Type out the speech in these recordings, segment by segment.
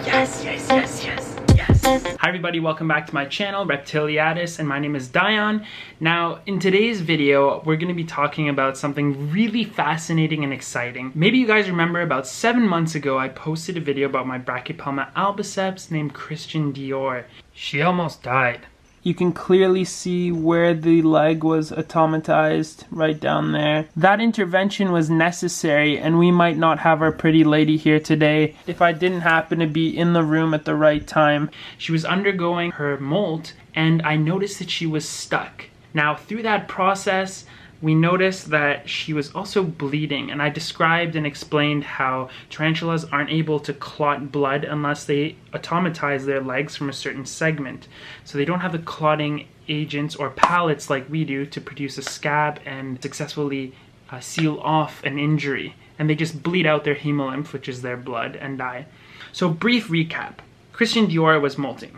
Yes, yes, yes, yes, yes. Hi everybody, welcome back to my channel, Reptiliatus, and my name is Dion. Now, in today's video, we're going to be talking about something really fascinating and exciting. Maybe you guys remember about 7 months ago, I posted a video about my Brachypelma albiceps named Christian Dior. She almost died. You can clearly see where the leg was automatized right down there. That intervention was necessary, and we might not have our pretty lady here today if I didn't happen to be in the room at the right time. She was undergoing her molt, and I noticed that she was stuck. Now, through that process, we noticed that she was also bleeding, and I described and explained how tarantulas aren't able to clot blood unless they automatize their legs from a certain segment. So they don't have the clotting agents or pallets like we do to produce a scab and successfully seal off an injury. And they just bleed out their hemolymph, which is their blood, and die. So brief recap. Christian Dior was molting.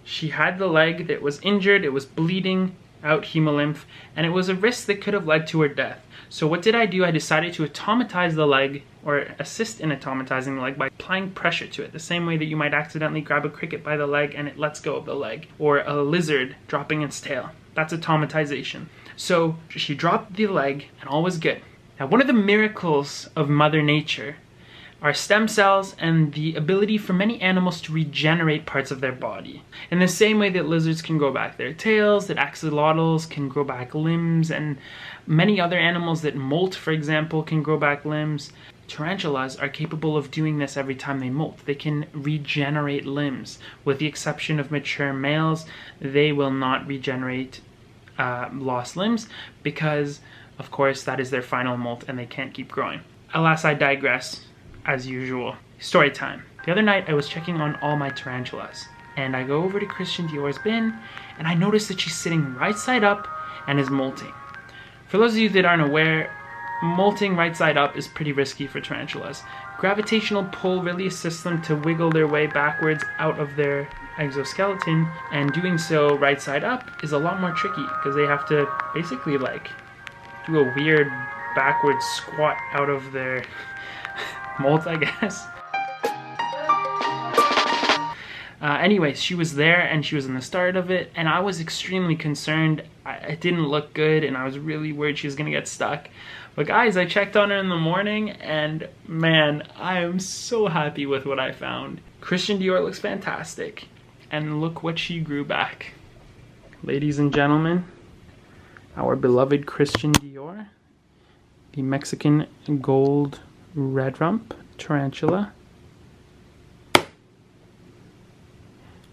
She had the leg that was injured, it was bleeding out hemolymph, and it was a risk that could have led to her death. So what did I do? I decided to automatize the leg, or assist in automatizing the leg, by applying pressure to it, the same way that you might accidentally grab a cricket by the leg and it lets go of the leg, or a lizard dropping its tail. That's automatization. So she dropped the leg and all was good. Now, one of the miracles of Mother Nature are stem cells and the ability for many animals to regenerate parts of their body. In the same way that lizards can grow back their tails, that axolotls can grow back limbs, and many other animals that molt, for example, can grow back limbs, tarantulas are capable of doing this every time they molt. They can regenerate limbs. With the exception of mature males, they will not regenerate lost limbs because, of course, that is their final molt and they can't keep growing. Alas, I digress. As usual. Story time. The other night I was checking on all my tarantulas, and I go over to Christian Dior's bin and I notice that she's sitting right side up and is molting. For those of you that aren't aware, molting right side up is pretty risky for tarantulas. Gravitational pull really assists them to wiggle their way backwards out of their exoskeleton, and doing so right side up is a lot more tricky because they have to basically like do a weird backward squat out of their molt, I guess. Anyways, she was there and she was in the start of it, and I was extremely concerned. It didn't look good and I was really worried she was gonna get stuck. But guys, I checked on her in the morning and man, I am so happy with what I found. Christian Dior looks fantastic, and look what she grew back. Ladies and gentlemen, our beloved Christian Dior, the Mexican gold red rump tarantula.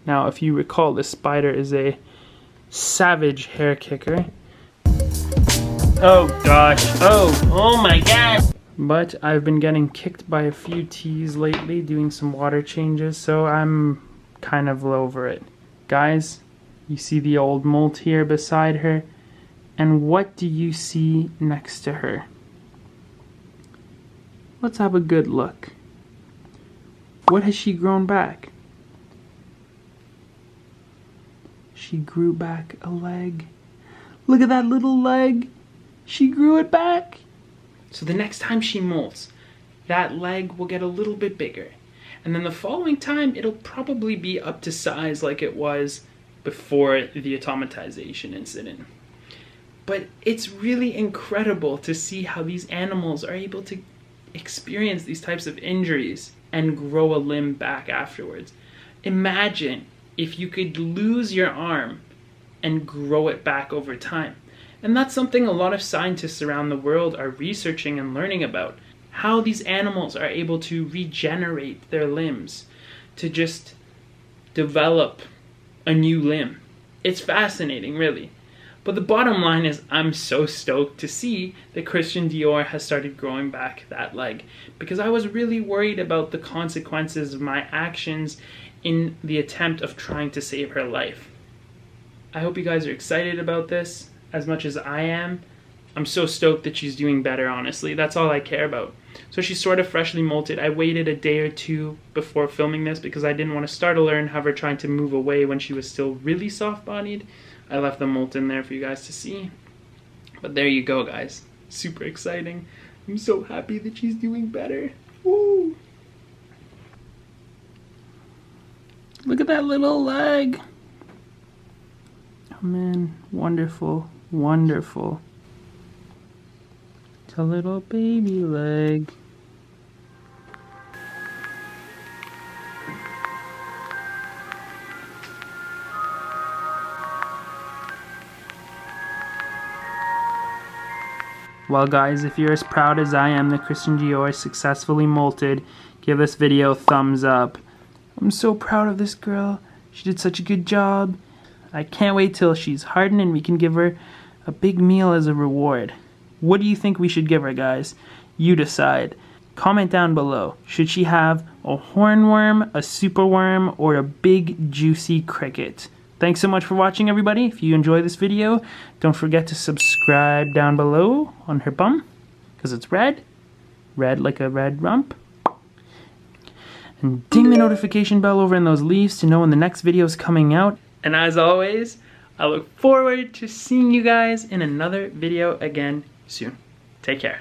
Now, if you recall, this spider is a savage hair kicker. Oh gosh, oh my god! But I've been getting kicked by a few teas lately, doing some water changes, so I'm kind of over it. Guys, you see the old molt here beside her, and what do you see next to her? Let's have a good look. What has she grown back? She grew back a leg. Look at that little leg. She grew it back. So the next time she molts, that leg will get a little bit bigger. And then the following time, it'll probably be up to size like it was before the automatization incident. But it's really incredible to see how these animals are able to experience these types of injuries and grow a limb back afterwards. Imagine if you could lose your arm and grow it back over time. And that's something a lot of scientists around the world are researching and learning about. How these animals are able to regenerate their limbs, to just develop a new limb. It's fascinating, really. But the bottom line is I'm so stoked to see that Christian Dior has started growing back that leg, because I was really worried about the consequences of my actions in the attempt of trying to save her life. I hope you guys are excited about this as much as I am. I'm so stoked that she's doing better, honestly. That's all I care about. So she's sort of freshly molted. I waited a day or two before filming this because I didn't want to startle her and have her trying to move away when she was still really soft-bodied. I left the molt in there for you guys to see. But there you go, guys. Super exciting. I'm so happy that she's doing better. Woo! Look at that little leg. Oh man, wonderful, wonderful. It's a little baby leg. Well guys, if you're as proud as I am that Christian Dior successfully molted, give this video a thumbs up. I'm so proud of this girl. She did such a good job. I can't wait till she's hardened and we can give her a big meal as a reward. What do you think we should give her, guys? You decide. Comment down below. Should she have a hornworm, a superworm, or a big juicy cricket? Thanks so much for watching, everybody. If you enjoy this video, don't forget to subscribe down below on her bum, because it's red. Red like a red rump. And ding the notification bell over in those leaves to know when the next video is coming out. And as always, I look forward to seeing you guys in another video again soon. Take care.